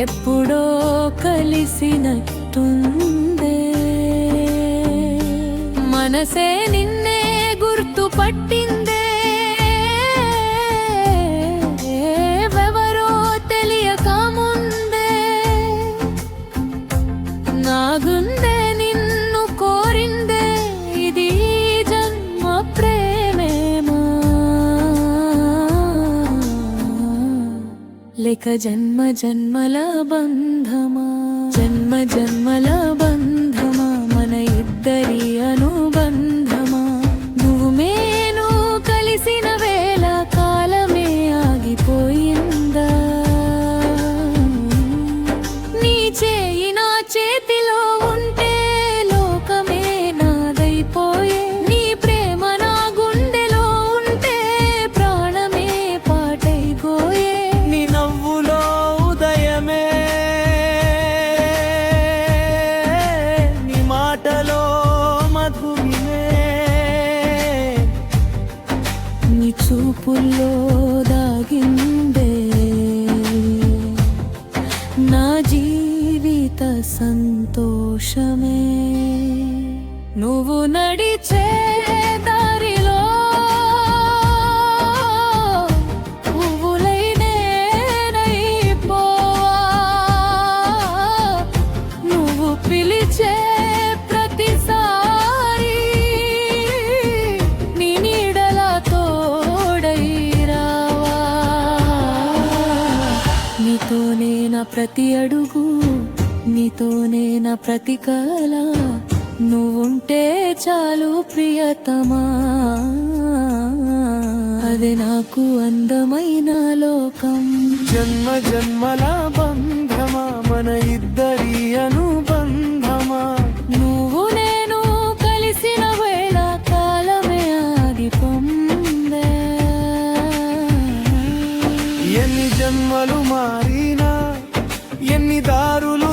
ఎప్పుడో కలిసినట్టుందే మనసే నిన్నే గుర్తుపట్టిందే ఎవరో తెలియక ముందే నా గుండె నిన్ను కోరిందే ఇది జన్మ ప్రేమేమా లేక జన్మ జన్మల బంధమా జన్మ జన్మల బంధమా మన ఇద్దరి అనుబంధమా నువ్వు నేను కలిసిన వేళ కాలమే ఆగిపోయిందా నీ చేయి నా చేతిలో ఉంటే లోకమే నాదైపోయే నీ ప్రేమ నా గుండెలో ఉంటే ప్రాణమే పాటైపోయే నీ నవ్వులో ఉదయమే నీ మాటలో మధురిమే నీ చూపుల్లో దాగిందే నా జీవిత సంతోషమే నువ్వు నడిచే దారిలో పువ్వులై నేనైపోవా నువ్వు పిలిచే ప్రతిసారి నీ నీడలా తోడై రావా నీతోనే నా ప్రతి అడుగు నీతోనే నా ప్రతి కల నువ్వుంటే చాలు ప్రియతమా అది నాకు అందమైన లోకం జన్మ జన్మల బంధమా మన ఇద్దరి అనుబంధమా నువ్వు నేను కలిసిన వేళ కాలమే ఆగిపోయిందే ఎన్ని జన్మలు మారినా ఎన్ని దారులు